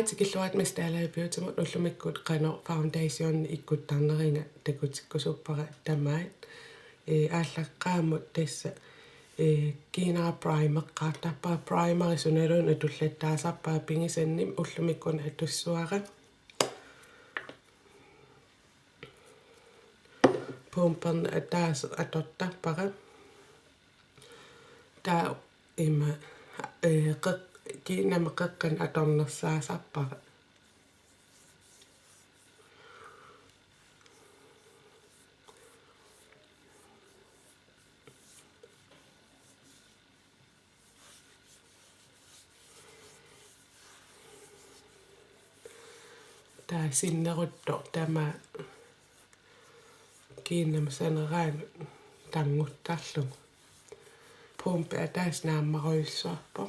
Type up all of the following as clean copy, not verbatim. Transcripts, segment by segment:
tikilluat mistaalaapiutamut ullumikkut qano foundation ikkut tarneringa takutikkusuppara tamait ааllaqqaamut tassa kiinara primer-qaartarpaa primary sunalun atullattaasarpaa pingisannim ullumikkun atussuara pumpern ataas atottarpara taa ima kiinama qeqqan atornersaasarpara taa sinnerutto tama kiinama saneraan tanguttarlugu pumpe ataas naammaruissuarpo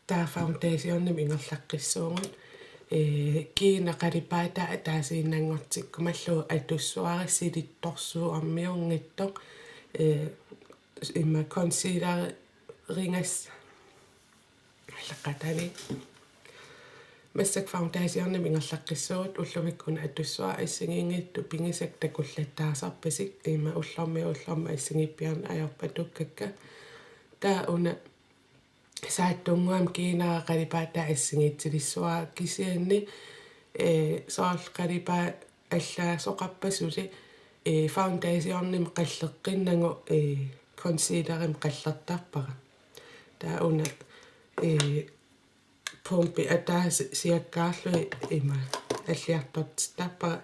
taa foundationnim ingerlaqqissuungut kiina qalipaata ataasiinnangortikku mallu atussuarissitittorsuu armiungittoq imma consider ringas allaqatani Massak foundationnim ingerlaqqissuut ullumikkun atussua issingiingittu pingisak takullattaasarpasik ima ullerma issingippiarn ajorpatukkakka taa una saattunguam kiinaa qalipaata issingitsilissua kisianni soorl qalipaa allaasoqarpasuli foundationnim qalleqqinnangu considerim qallertarpara taa una pumpi ataas siakkaarlui ima alliartortittarpara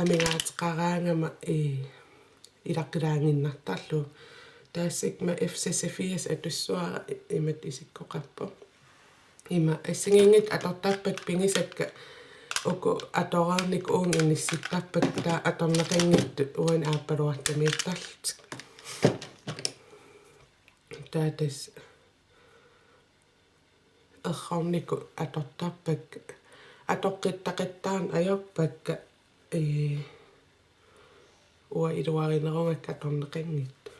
amingaatiqaraangama ilaqqilaanginnartarlu taassikma FCC4 atussuara imat isikkoqarpo ima issingiingit atortarpak pingisakka uku atorernik uunginnissittarpak taa atorneqanngittu uan aappaluartamiittarlut taatas errorniku atortarpak atoqqittaqittaan ajorpakka ua iluarinerungakka atorneqanngittu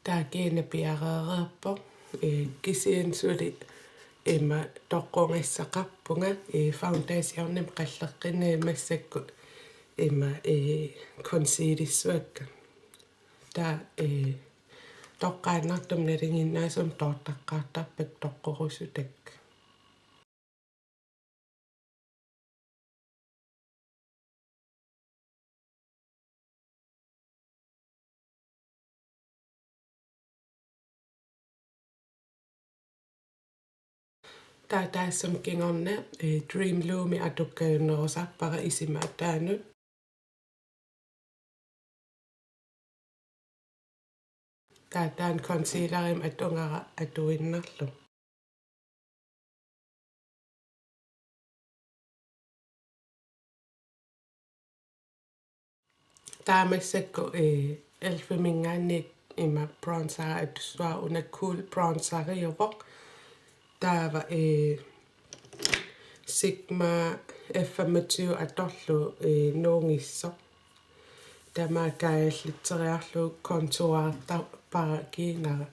taa kiinapiareererpo kisiansuli ima toqqungassaqarpunga foundationnim qalleqqinni massakku ima concealissuakka taa toqqaannartum nalinginnaasum toortaqqaartarpak toqqorusutak taa taassum kingorna Dream Loomi atukkaunnerusarpara isimaataanut taa taan concealerim atungara atuinnerlu taa massakku elfimingaannik ima bronzer atussua una cool bronzeriuvoq taava Sigma F25 atorlu nuungissoq tamaakaajalliteriarlu kontuartarpara kiinara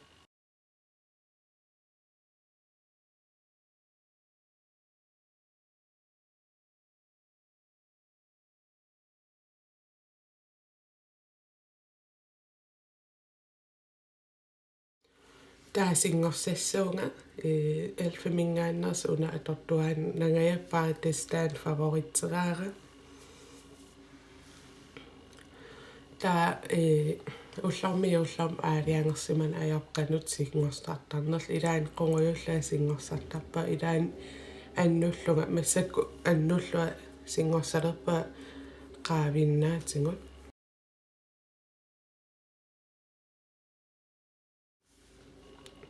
taasingorsassauunga elfimingaanners una atortuaan nangajappaari tastaan favoriteraara taa ullermiullerm aaliangersiman ajorqanut singorstartarnerl ilaan qungujullaa singorsartarpa ilaan annulluga massakku annullua singorsalerpa qaavinnaatigut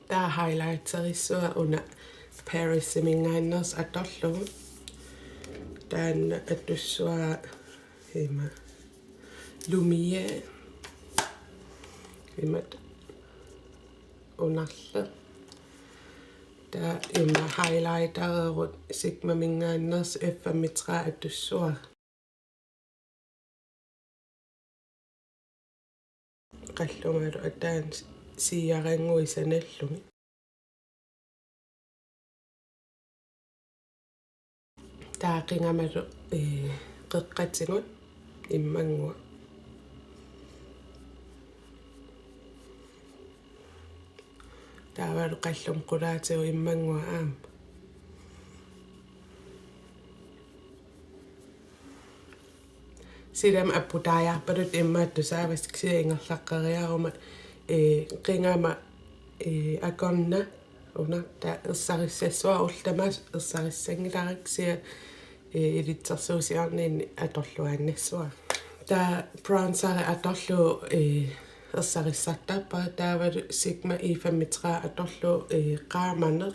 taa highlighterissua una Paris simingaanners atorlugu taan atussua ima Lumia imat unarlu ta imma highlightererut sigmamingaanners F5 atussua qallungalu ataan siyaranguisanallumi taaqingamalu qeqqatingut immangua taavalu qallum qulaatiu immangua aam sidam apputaajarpalut immaattu saavaskiingerlaqqeriaruma qingama akonna una ta ersarissassua ullamas ersarissangilariksia ilitsersuusiarniin atorluaannassua ta bronzer atorlu ersarissattappa taavalu sigma i5 atorlu qaamaner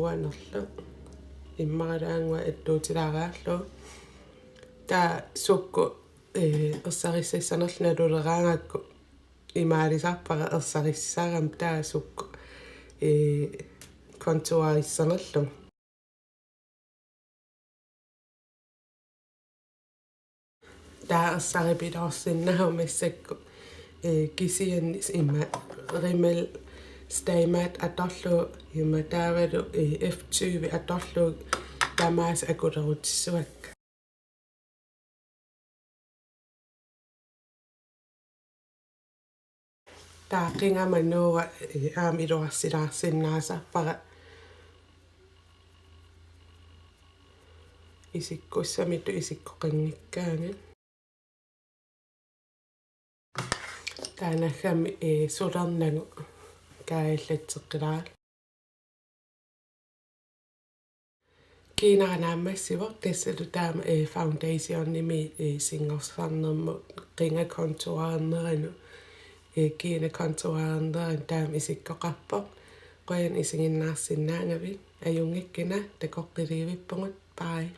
uanerlu immaraangua attuutilaaraarlu ta sukku ersarissanerlunaluleraangakku imaalisarpara ersarissaram ta sukku kontuarissanerlu ta ersaripilorsinnahumissakku kisiannis imma rimel staymat atorlu imma taavalu F20 atorlu tamaas akulerutsuakka taaqingama nuuga aam iluarsilaarsinnaasarpara isikkussamitu isikkoqanngikkaanga taanaggami sulernagu kaaillatseqqilaral kiinaranaammassivo tassalu taama foundationnimi singorsarnermu qinga kontuaarneranu kiina kontuaarneran taam isikkoqarpoq qoyan isinginnaarsinnaangavi ajungikkina takoqqiliivippungut bye